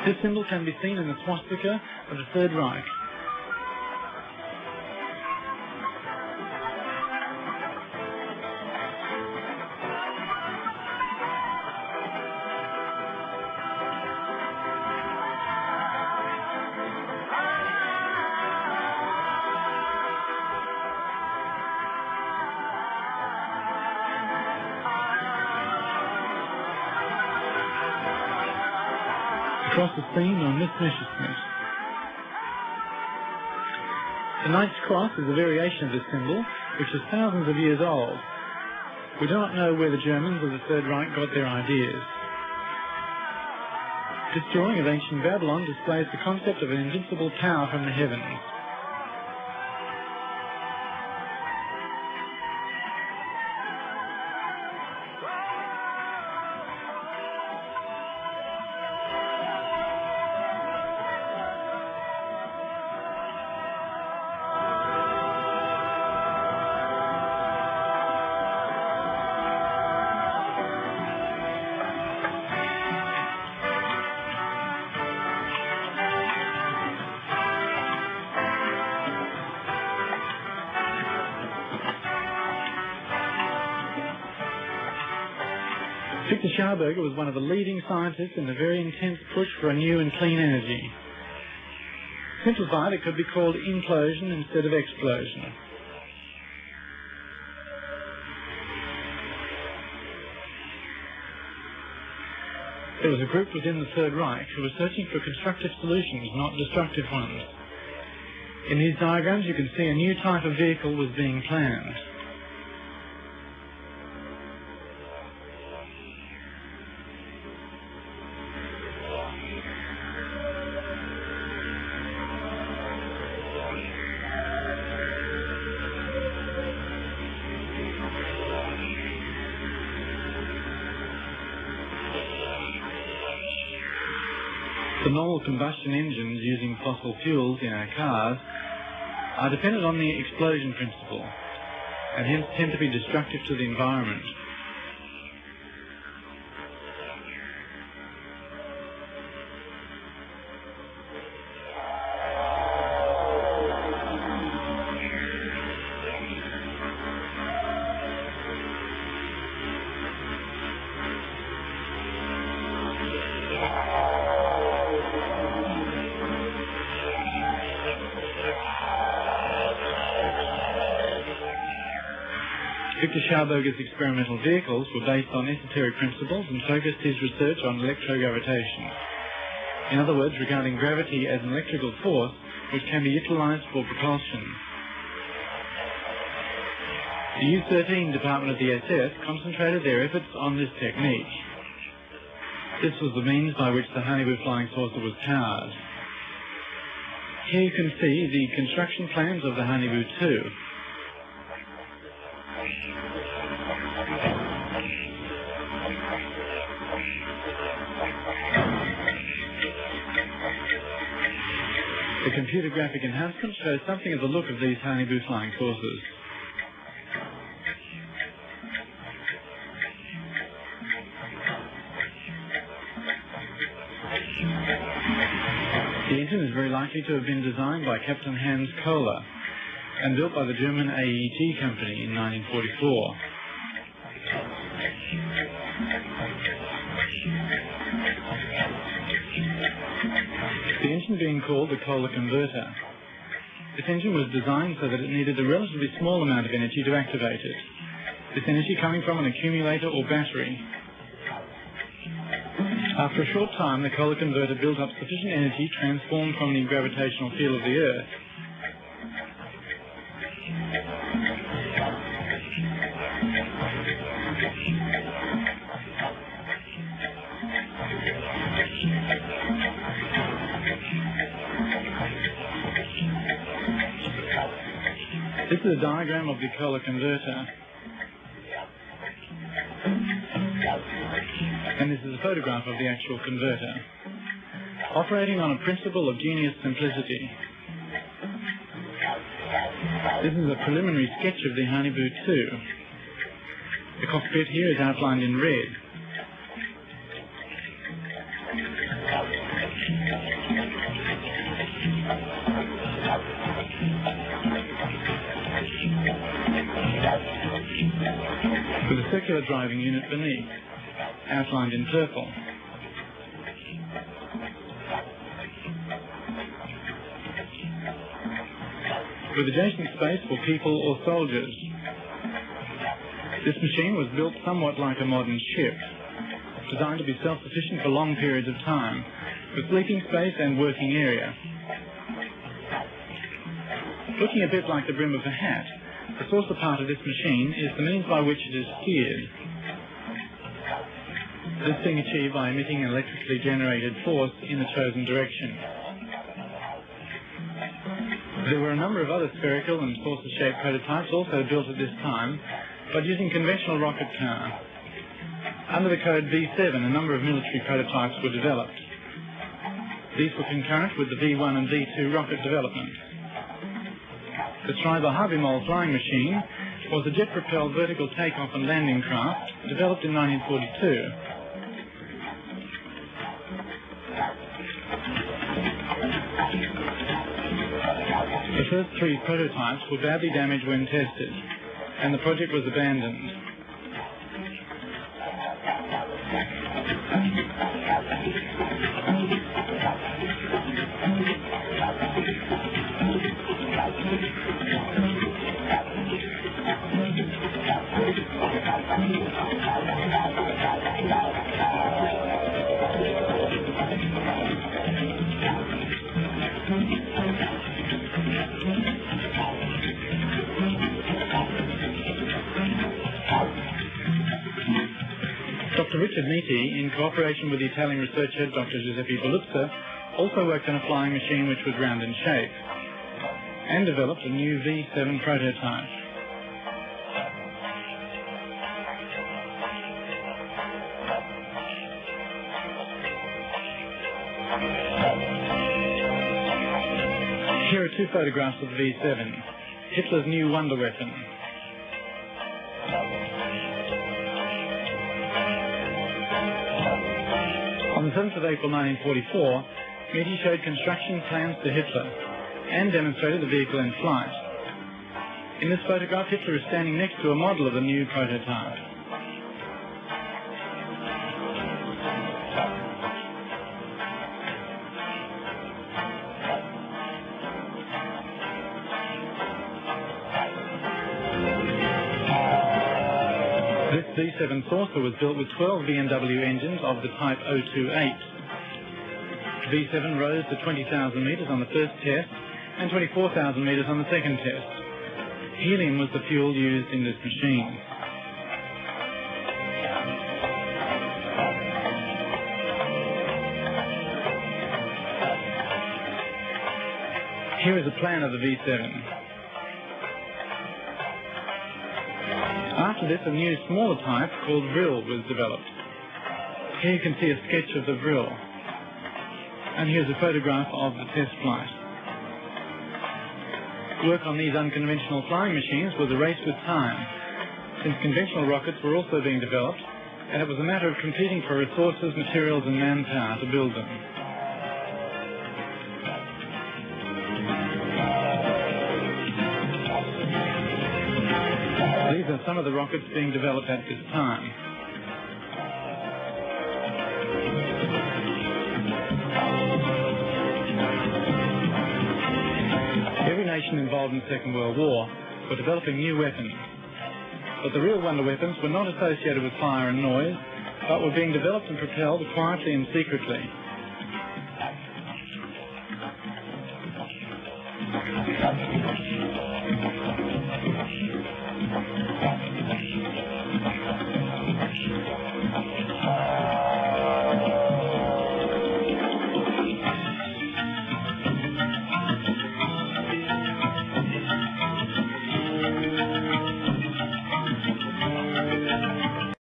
This symbol can be seen in the swastika of the Third Reich. Across the scene on this Messerschmitt. The Knight's Cross is a variation of this symbol, which is thousands of years old. We do not know where the Germans of the Third Reich got their ideas. This drawing of ancient Babylon displays the concept of an invincible tower from the heavens. Victor Schauberger was one of the leading scientists in the very intense push for a new and clean energy. Simplified, it could be called implosion instead of explosion. There was a group within the Third Reich who were searching for constructive solutions, not destructive ones. In these diagrams, you can see a new type of vehicle was being planned. The normal combustion engines using fossil fuels in our cars are dependent on the explosion principle and hence tend to be destructive to the environment. Victor Schauberger's experimental vehicles were based on esoteric principles and focused his research on electrogravitation. In other words, regarding gravity as an electrical force which can be utilized for propulsion. The U-13 department of the SS concentrated their efforts on this technique. This was the means by which the Hanibu flying saucer was powered. Here you can see the construction plans of the Hanibu 2. The computer graphic enhancement shows something of the look of these Hanibu flying saucers. The engine is very likely to have been designed by Captain Hans Kohler and built by the German AEG company in 1944. The engine being called the Kohler converter. This engine was designed so that it needed a relatively small amount of energy to activate it. This energy coming from an accumulator or battery. After a short time, the Kohler converter built up sufficient energy transformed from the gravitational field of the Earth. This is a diagram of the Kohler converter. And this is a photograph of the actual converter, operating on a principle of genius simplicity. This is a preliminary sketch of the Hanibu 2. The cockpit here is outlined in red. with a circular driving unit beneath, outlined in purple. With adjacent space for people or soldiers. This machine was built somewhat like a modern ship, designed to be self-sufficient for long periods of time, with sleeping space and working area. Looking a bit like the brim of a hat, the saucer part of this machine is the means by which it is steered. This being achieved by emitting an electrically generated force in the chosen direction. There were a number of other spherical and saucer-shaped prototypes also built at this time, but using conventional rocket power. Under the code V7, a number of military prototypes were developed. These were concurrent with the V1 and V2 rocket development. The Schreiber-Habimol flying machine was a jet-propelled vertical takeoff and landing craft developed in 1942. The first three prototypes were badly damaged when tested, and the project was abandoned. Dr. Richard Miti, in cooperation with the Italian researcher Dr. Giuseppe Belluzza, also worked on a flying machine which was round in shape, and developed a new V7 prototype. Here are two photographs of the V7, Hitler's new wonder weapon. On the 7th of April 1944, Miti showed construction plans to Hitler and demonstrated the vehicle in flight. In this photograph, Hitler is standing next to a model of the new prototype. This V7 saucer was built with 12 BMW engines of the type 028. V7 rose to 20,000 metres on the first test and 24,000 metres on the second test. Helium was the fuel used in this machine. Here is a plan of the V7. After this, a new smaller type called Vril was developed. Here you can see a sketch of the Vril. And here's a photograph of the test flight. Work on these unconventional flying machines was a race with time, since conventional rockets were also being developed, and it was a matter of competing for resources, materials and manpower to build them. These are some of the rockets being developed at this time. Every nation involved in the Second World War were developing new weapons. But the real wonder weapons were not associated with fire and noise, but were being developed and propelled quietly and secretly.